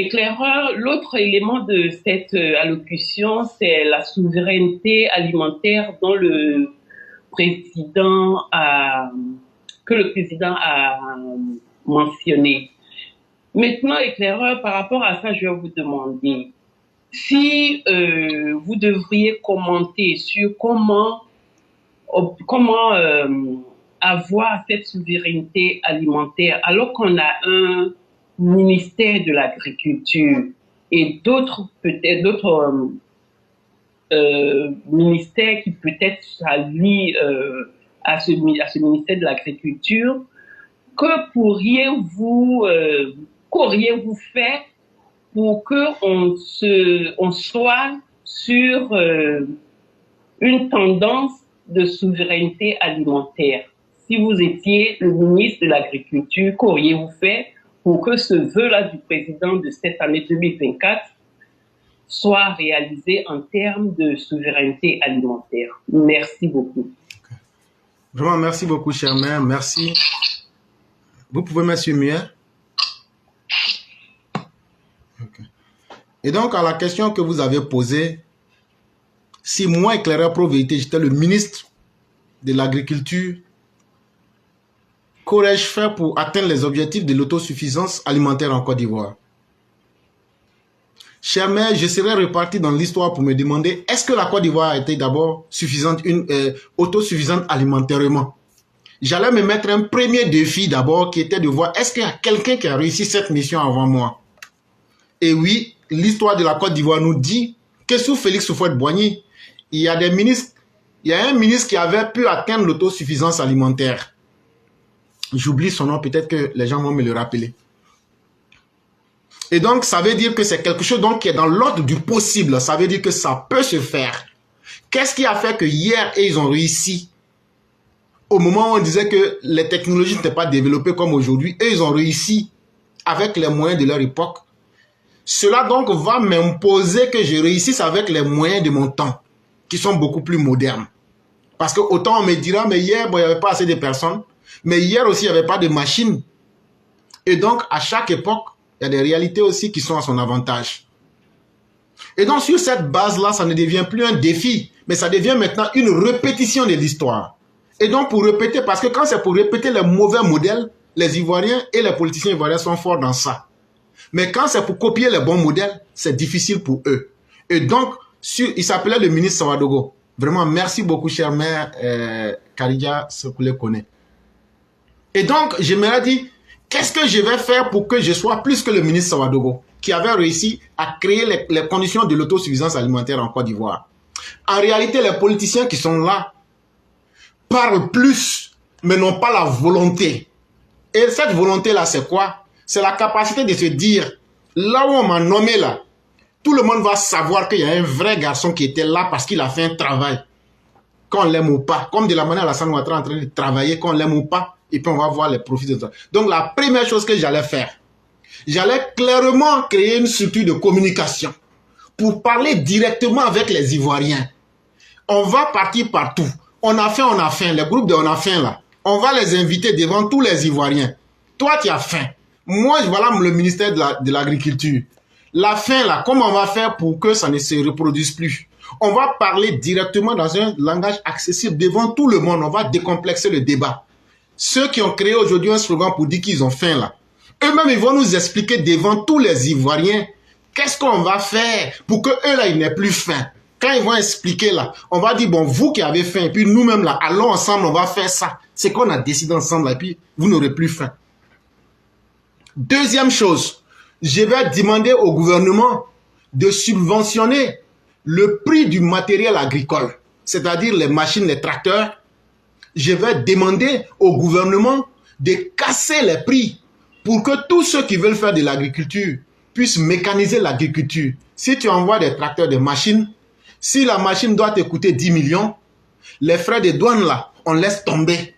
Éclaireur, l'autre élément de cette allocution, c'est la souveraineté alimentaire dont que le président a mentionné. Maintenant, éclaireur, par rapport à ça, je vais vous demander si vous devriez commenter sur comment avoir cette souveraineté alimentaire alors qu'on a un ministère de l'Agriculture et d'autres ministères qui peut-être s'allient à ce ministère de l'Agriculture. Qu'auriez-vous fait pour on soit sur une tendance de souveraineté alimentaire? Si vous étiez le ministre de l'Agriculture, qu'auriez-vous fait pour que ce vœu-là du président de cette année 2024 soit réalisé en termes de souveraineté alimentaire? Merci beaucoup. Vraiment, merci beaucoup, cher maire. Merci. Vous pouvez mettre sur muet. Okay. Et donc, à la question que vous avez posée, si moi, éclaireur pro-vérité, j'étais le ministre de l'Agriculture, qu'aurais-je fait pour atteindre les objectifs de l'autosuffisance alimentaire en Côte d'Ivoire? Cher maire, je serais reparti dans l'histoire pour me demander, est-ce que la Côte d'Ivoire a été d'abord autosuffisante alimentairement? J'allais me mettre un premier défi d'abord qui était de voir, est-ce qu'il y a quelqu'un qui a réussi cette mission avant moi? Et oui, l'histoire de la Côte d'Ivoire nous dit que sous Félix Houphouët-Boigny, il y a un ministre qui avait pu atteindre l'autosuffisance alimentaire. J'oublie son nom, peut-être que les gens vont me le rappeler. Et donc, ça veut dire que c'est quelque chose donc, qui est dans l'ordre du possible. Ça veut dire que ça peut se faire. Qu'est-ce qui a fait que hier, ils ont réussi? Au moment où on disait que les technologies n'étaient pas développées comme aujourd'hui, et ils ont réussi avec les moyens de leur époque. Cela donc va m'imposer que je réussisse avec les moyens de mon temps, qui sont beaucoup plus modernes. Parce que autant on me dira, mais hier, bon, il n'y avait pas assez de personnes, mais hier aussi, il n'y avait pas de machines. Et donc, à chaque époque, il y a des réalités aussi qui sont à son avantage. Et donc, sur cette base-là, ça ne devient plus un défi, mais ça devient maintenant une répétition de l'histoire. Et donc, pour répéter, parce que quand c'est pour répéter les mauvais modèles, les Ivoiriens et les politiciens ivoiriens sont forts dans ça. Mais quand c'est pour copier les bons modèles, c'est difficile pour eux. Et donc, il s'appelait le ministre Sawadogo. Vraiment, merci beaucoup, cher maire Karidia Sekoule Kone. Et donc, je me suis dit, qu'est-ce que je vais faire pour que je sois plus que le ministre Sawadogo, qui avait réussi à créer les conditions de l'autosuffisance alimentaire en Côte d'Ivoire? En réalité, les politiciens qui sont là parlent plus, mais n'ont pas la volonté. Et cette volonté-là, c'est quoi? C'est la capacité de se dire, là où on m'a nommé là, tout le monde va savoir qu'il y a un vrai garçon qui était là parce qu'il a fait un travail. Qu'on l'aime ou pas. Comme de la manière Alassane Ouattara est en train de travailler, qu'on l'aime ou pas, et puis on va voir les profits de ça. Donc la première chose que j'allais faire, j'allais clairement créer une structure de communication pour parler directement avec les Ivoiriens. On va partir partout. On a faim, les groupes de On a faim là. On va les inviter devant tous les Ivoiriens. Toi, tu as faim. Moi, voilà le ministère de l'Agriculture. La faim là, comment on va faire pour que ça ne se reproduise plus? On va parler directement dans un langage accessible devant tout le monde. On va décomplexer le débat. Ceux qui ont créé aujourd'hui un slogan pour dire qu'ils ont faim là, eux-mêmes, ils vont nous expliquer devant tous les Ivoiriens qu'est-ce qu'on va faire pour que eux là, ils n'aient plus faim. Quand ils vont expliquer là, on va dire, bon, vous qui avez faim, et puis nous-mêmes là, allons ensemble, on va faire ça. C'est qu'on a décidé ensemble là, et puis vous n'aurez plus faim. Deuxième chose, je vais demander au gouvernement de subventionner le prix du matériel agricole, c'est-à-dire les machines, les tracteurs. Je vais demander au gouvernement de casser les prix pour que tous ceux qui veulent faire de l'agriculture puissent mécaniser l'agriculture. Si tu envoies des tracteurs, des machines, si la machine doit te coûter 10 millions, les frais de douane là, on laisse tomber.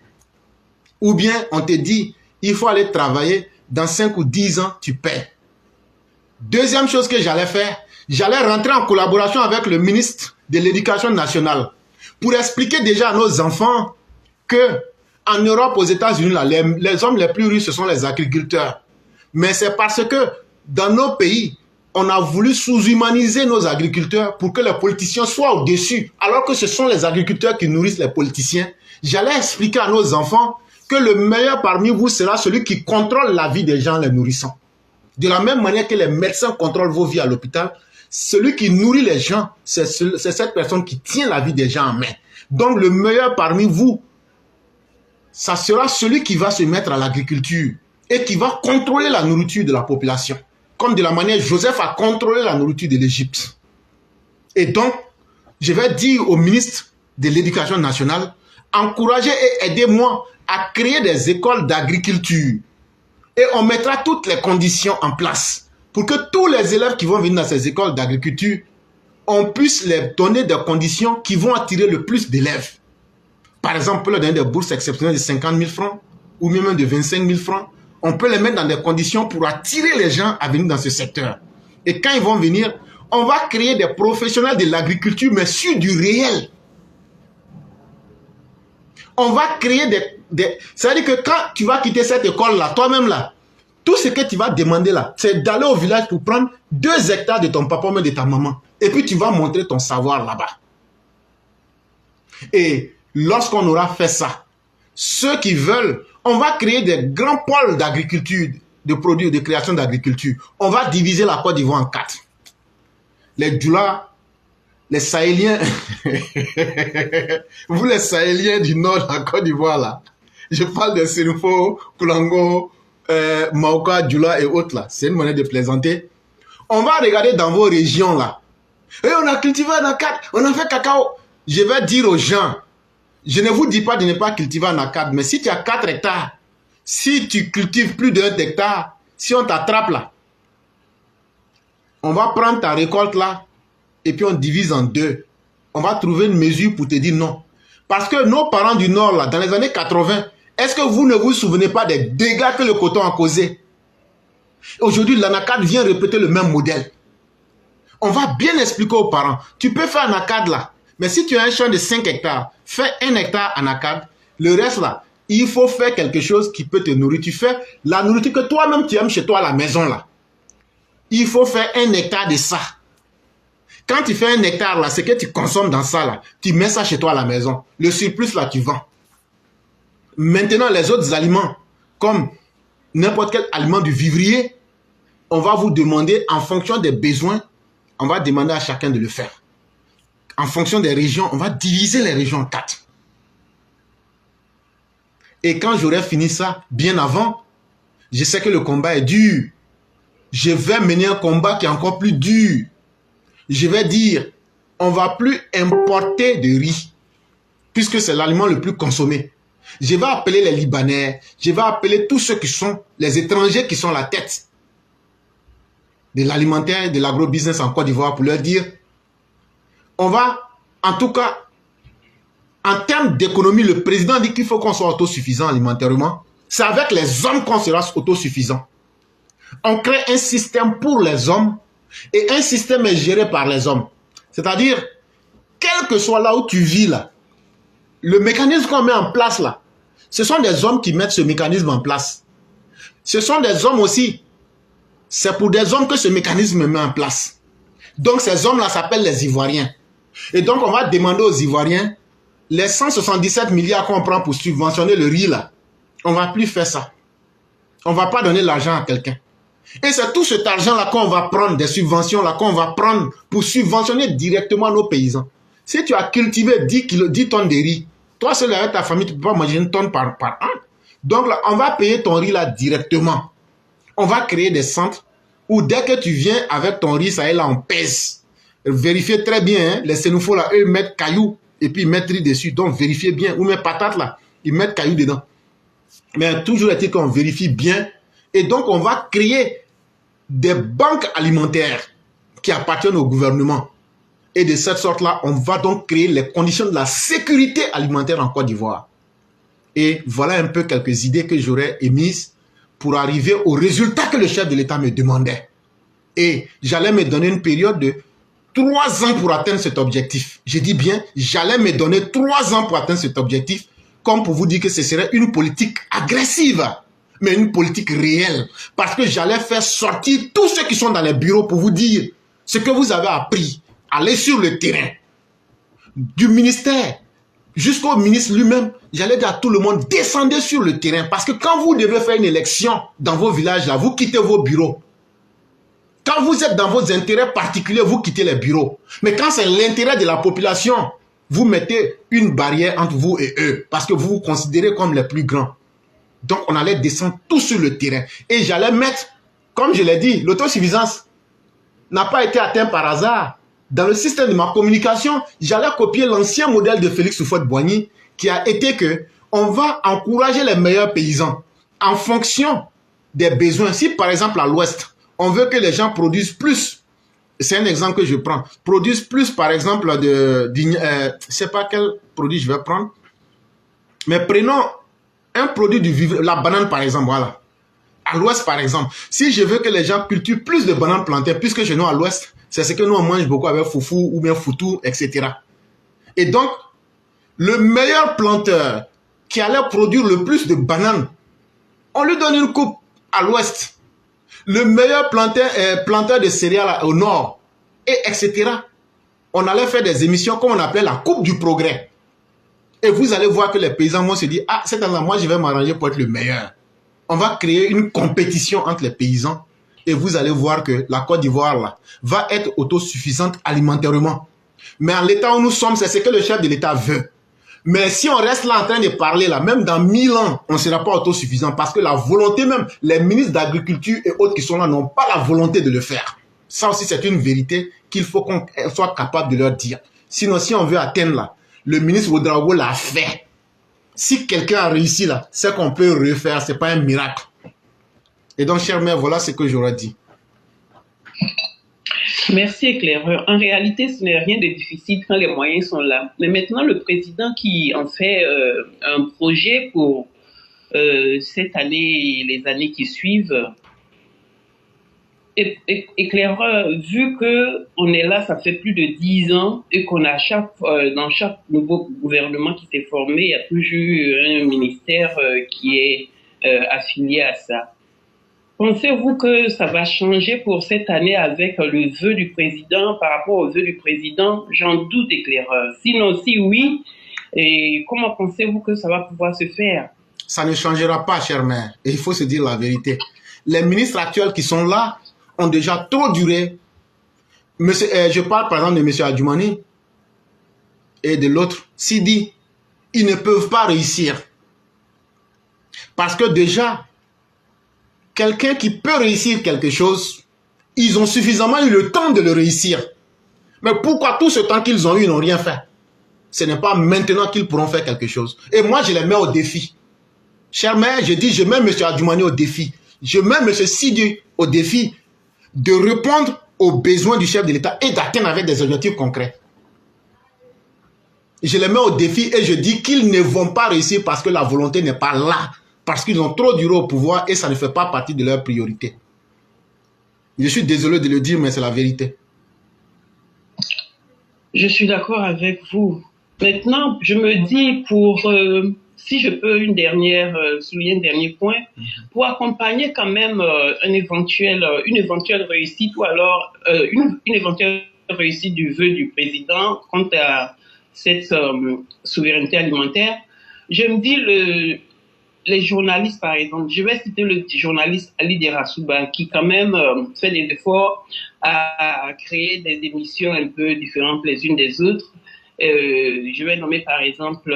Ou bien on te dit, il faut aller travailler, dans 5 ou 10 ans, tu paies. Deuxième chose que j'allais faire, j'allais rentrer en collaboration avec le ministre de l'Éducation nationale pour expliquer déjà à nos enfants que en Europe, aux États-Unis, les hommes les plus riches, ce sont les agriculteurs. Mais c'est parce que dans nos pays, on a voulu sous-humaniser nos agriculteurs pour que les politiciens soient au-dessus, alors que ce sont les agriculteurs qui nourrissent les politiciens. J'allais expliquer à nos enfants que le meilleur parmi vous sera celui qui contrôle la vie des gens les nourrissant. De la même manière que les médecins contrôlent vos vies à l'hôpital, celui qui nourrit les gens, c'est cette personne qui tient la vie des gens en main. Donc le meilleur parmi vous, ça sera celui qui va se mettre à l'agriculture et qui va contrôler la nourriture de la population. Comme de la manière Joseph a contrôlé la nourriture de l'Égypte. Et donc, je vais dire au ministre de l'Éducation nationale, encouragez et aidez-moi à créer des écoles d'agriculture. Et on mettra toutes les conditions en place pour que tous les élèves qui vont venir dans ces écoles d'agriculture, on puisse les donner des conditions qui vont attirer le plus d'élèves. Par exemple, on peut leur donner des bourses exceptionnelles de 50 000 francs ou même de 25 000 francs. On peut les mettre dans des conditions pour attirer les gens à venir dans ce secteur. Et quand ils vont venir, on va créer des professionnels de l'agriculture, mais sur du réel. On va créer des... C'est-à-dire que quand tu vas quitter cette école-là, toi-même là, tout ce que tu vas demander là, c'est d'aller au village pour prendre 2 hectares de ton papa ou de ta maman. Et puis tu vas montrer ton savoir là-bas. Et lorsqu'on aura fait ça, ceux qui veulent, on va créer des grands pôles d'agriculture, de produits, de création d'agriculture. On va diviser la Côte d'Ivoire en 4. Les Djoula, les Sahéliens, vous les Sahéliens du nord de la Côte d'Ivoire là, je parle de Sénoufo, Koulango, Maoka, Djoula et autres là, c'est une manière de plaisanter. On va regarder dans vos régions là. Et on a cultivé un acad, on a fait cacao. Je vais dire aux gens, je ne vous dis pas de ne pas cultiver un acad, mais si tu as 4 hectares, si tu cultives plus d'1 hectare, si on t'attrape là, on va prendre ta récolte là, et puis on divise en 2. On va trouver une mesure pour te dire non. Parce que nos parents du Nord là, dans les années 80, est-ce que vous ne vous souvenez pas des dégâts que le coton a causé? Aujourd'hui, l'anacad vient répéter le même modèle. On va bien expliquer aux parents. Tu peux faire un acad là, mais si tu as un champ de 5 hectares, fais 1 hectare en acad. Le reste là, il faut faire quelque chose qui peut te nourrir. Tu fais la nourriture que toi-même tu aimes chez toi à la maison là. Il faut faire 1 hectare de ça. Quand tu fais 1 hectare là, ce que tu consommes dans ça là, tu mets ça chez toi à la maison. Le surplus là, tu vends. Maintenant, les autres aliments, comme n'importe quel aliment du vivrier, on va vous demander en fonction des besoins, on va demander à chacun de le faire. En fonction des régions, on va diviser les régions en 4. Et quand j'aurai fini ça, bien avant, je sais que le combat est dur. Je vais mener un combat qui est encore plus dur. Je vais dire, on ne va plus importer de riz, puisque c'est l'aliment le plus consommé. Je vais appeler les Libanais, je vais appeler tous ceux qui sont les étrangers qui sont la tête de l'alimentaire, de l'agro-business en Côte d'Ivoire pour leur dire, on va, en tout cas, en termes d'économie, le président dit qu'il faut qu'on soit autosuffisant alimentairement. C'est avec les hommes qu'on sera autosuffisant. On crée un système pour les hommes et un système est géré par les hommes. C'est-à-dire, quel que soit là où tu vis là, le mécanisme qu'on met en place là, ce sont des hommes qui mettent ce mécanisme en place. Ce sont des hommes aussi. C'est pour des hommes que ce mécanisme met en place. Donc ces hommes-là s'appellent les Ivoiriens. Et donc on va demander aux Ivoiriens, les 177 milliards qu'on prend pour subventionner le riz là, on ne va plus faire ça. On ne va pas donner l'argent à quelqu'un. Et c'est tout cet argent-là qu'on va prendre, des subventions-là qu'on va prendre pour subventionner directement nos paysans. Si tu as cultivé 10 tonnes de riz, toi seul avec ta famille, tu ne peux pas manger 1 tonne par an. Donc là, on va payer ton riz là directement. On va créer des centres où dès que tu viens avec ton riz, ça est là, on pèse. Vérifiez très bien, hein, les Sénoufos là, eux, ils mettent cailloux et puis ils mettent riz dessus. Donc vérifiez bien. Ou mes patates là, ils mettent cailloux dedans. Mais toujours est-il qu'on vérifie bien. Et donc on va créer des banques alimentaires qui appartiennent au gouvernement. Et de cette sorte-là, on va donc créer les conditions de la sécurité alimentaire en Côte d'Ivoire. Et voilà un peu quelques idées que j'aurais émises pour arriver au résultat que le chef de l'État me demandait. Et j'allais me donner une période de 3 ans pour atteindre cet objectif. Je dis bien, j'allais me donner 3 ans pour atteindre cet objectif, comme pour vous dire que ce serait une politique agressive. mais une politique réelle. Parce que j'allais faire sortir tous ceux qui sont dans les bureaux pour vous dire ce que vous avez appris. Allez sur le terrain. Du ministère jusqu'au ministre lui-même, j'allais dire à tout le monde, descendez sur le terrain. Parce que quand vous devez faire une élection dans vos villages, là, vous quittez vos bureaux. Quand vous êtes dans vos intérêts particuliers, vous quittez les bureaux. Mais quand c'est l'intérêt de la population, vous mettez une barrière entre vous et eux. Parce que vous vous considérez comme les plus grands. Donc, on allait descendre tout sur le terrain. Et j'allais mettre, comme je l'ai dit, l'autosuffisance n'a pas été atteinte par hasard. Dans le système de ma communication, j'allais copier l'ancien modèle de Félix Houphouët-Boigny qui a été que on va encourager les meilleurs paysans en fonction des besoins. Si, par exemple, à l'Ouest, on veut que les gens produisent plus. C'est un exemple que je prends. Produisent plus, par exemple, je ne sais pas quel produit je vais prendre. Mais prenons un produit du vivre, la banane, par exemple, voilà. À l'Ouest, par exemple, si je veux que les gens cultivent plus de bananes plantées, puisque chez nous, à l'Ouest, c'est ce que nous, on mange beaucoup avec foufou ou bien foutou, etc. Et donc, le meilleur planteur qui allait produire le plus de bananes, on lui donne une coupe à l'Ouest. Le meilleur planteur de céréales au nord, et etc. On allait faire des émissions comme on appelait la coupe du progrès. Et vous allez voir que les paysans vont se dire, ah, cette année-là, moi, je vais m'arranger pour être le meilleur. On va créer une compétition entre les paysans. Et vous allez voir que la Côte d'Ivoire, là, va être autosuffisante alimentairement. Mais en l'état où nous sommes, c'est ce que le chef de l'État veut. Mais si on reste là en train de parler, là, même dans 1000 ans, on ne sera pas autosuffisant parce que la volonté même, les ministres d'Agriculture et autres qui sont là n'ont pas la volonté de le faire. Ça aussi, c'est une vérité qu'il faut qu'on soit capable de leur dire. Sinon, si on veut atteindre là, le ministre Ouedraogo l'a fait. Si quelqu'un a réussi là, c'est qu'on peut refaire, ce n'est pas un miracle. Et donc, chère mère, voilà ce que j'aurais dit. Merci, éclaireur. En réalité, ce n'est rien de difficile quand les moyens sont là. Mais maintenant, le président qui en fait un projet pour cette année et les années qui suivent, éclaireur, vu qu'on est là, ça fait plus de 10 ans et qu'on a dans chaque nouveau gouvernement qui s'est formé, il y a toujours eu un ministère qui est affilié à ça. Pensez-vous que ça va changer pour cette année avec le vœu du président par rapport au vœu du président? J'en doute, éclaireur. Sinon, si oui, et comment pensez-vous que ça va pouvoir se faire? Ça ne changera pas, chère mère. Et il faut se dire la vérité. Les ministres actuels qui sont là ont déjà trop duré. Monsieur, je parle par exemple de M. Adjoumani et de l'autre, Sidi. Ils ne peuvent pas réussir. Parce que déjà, quelqu'un qui peut réussir quelque chose, ils ont suffisamment eu le temps de le réussir. Mais pourquoi tout ce temps qu'ils ont eu, ils n'ont rien fait? Ce n'est pas maintenant qu'ils pourront faire quelque chose. Et moi, je les mets au défi. Chère mère, je dis, je mets M. Adjoumani au défi. Je mets M. Sidi au défi de répondre aux besoins du chef de l'État et d'atteindre avec des objectifs concrets. Je les mets au défi et je dis qu'ils ne vont pas réussir parce que la volonté n'est pas là. Parce qu'ils ont trop duré au pouvoir et ça ne fait pas partie de leurs priorités. Je suis désolé de le dire, mais c'est la vérité. Je suis d'accord avec vous. Maintenant, je me dis si je peux souligner un dernier point, pour accompagner quand même une éventuelle réussite ou alors une éventuelle réussite du vœu du président quant à cette souveraineté alimentaire, je me dis les journalistes, par exemple, je vais citer le journaliste Ali Derasouba qui quand même fait des efforts à créer des émissions un peu différentes les unes des autres. Je vais nommer par exemple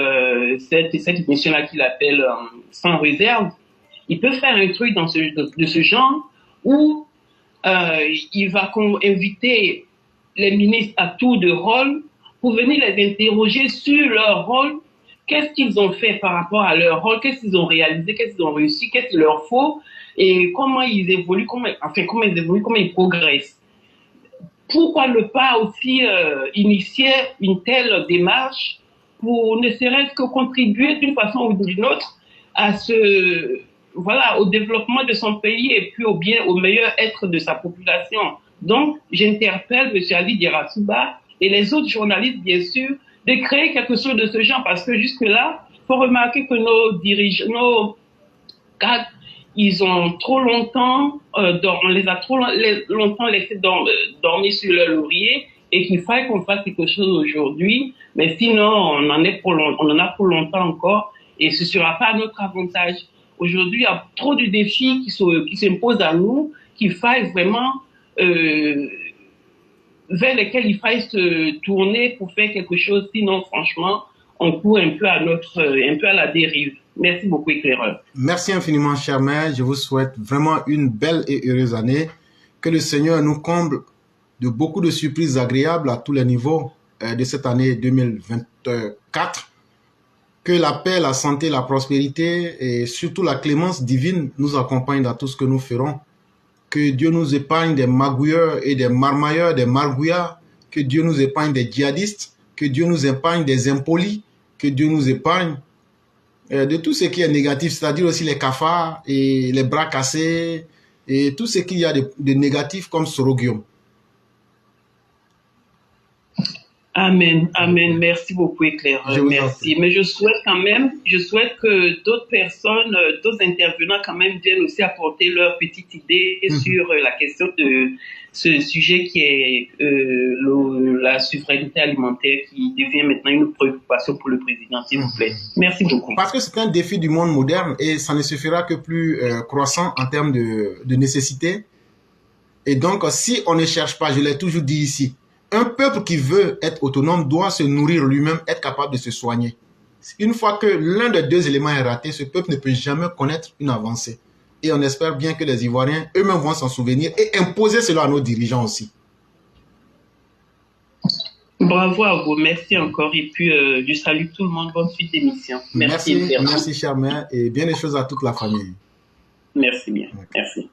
cette émission-là qu'il appelle Sans réserve. Il peut faire un truc de ce genre où il va inviter les ministres à tour de rôle pour venir les interroger sur leur rôle. Qu'est-ce qu'ils ont fait par rapport à leur rôle? Qu'est-ce qu'ils ont réalisé? Qu'est-ce qu'ils ont réussi? Qu'est-ce qu'il leur faut? Et comment ils évoluent? Comment ils progressent? Pourquoi ne pas aussi initier une telle démarche pour ne serait-ce que contribuer d'une façon ou d'une autre à au développement de son pays et puis au meilleur être de sa population? Donc, j'interpelle M. Ali Derasouba et les autres journalistes, bien sûr, de créer quelque chose de ce genre, parce que jusque-là, il faut remarquer que nos cadres, ils ont trop longtemps, on les a trop longtemps laissés dormir sur leur laurier et qu'il faille qu'on fasse quelque chose aujourd'hui. Mais sinon, on en a pour longtemps encore et ce sera pas à notre avantage. Aujourd'hui, il y a trop de défis qui s'imposent à nous, qu'il faille vraiment, vers lesquels il faille se tourner pour faire quelque chose. Sinon, franchement, on court un peu à la dérive. Merci beaucoup, éclaireur. Merci infiniment, chère mère. Je vous souhaite vraiment une belle et heureuse année. Que le Seigneur nous comble de beaucoup de surprises agréables à tous les niveaux de cette année 2024. Que la paix, la santé, la prospérité et surtout la clémence divine nous accompagnent dans tout ce que nous ferons. Que Dieu nous épargne des magouilleurs et des marmailleurs, des margouillards. Que Dieu nous épargne des djihadistes. Que Dieu nous épargne des impolis. Que Dieu nous épargne de tout ce qui est négatif, c'est-à-dire aussi les cafards et les bras cassés et tout ce qu'il y a de négatif comme sorogium. Amen, amen. Merci beaucoup, éclaireur. Merci. Mais je souhaite que d'autres personnes, d'autres intervenants quand même viennent aussi apporter leur petite idée sur la question de ce sujet qui est la souveraineté alimentaire qui devient maintenant une préoccupation pour le président, s'il vous plaît. Merci beaucoup. Parce que c'est un défi du monde moderne et ça ne se fera que plus croissant en termes de nécessité. Et donc, si on ne cherche pas, je l'ai toujours dit ici, un peuple qui veut être autonome doit se nourrir lui-même, être capable de se soigner. Une fois que l'un des deux éléments est raté, ce peuple ne peut jamais connaître une avancée. Et on espère bien que les Ivoiriens eux-mêmes vont s'en souvenir et imposer cela à nos dirigeants aussi. Bravo à vous, merci encore. Et puis, je salue tout le monde. Bonne suite d'émission. Merci, chère mère, et bien des choses à toute la famille. Merci bien, merci.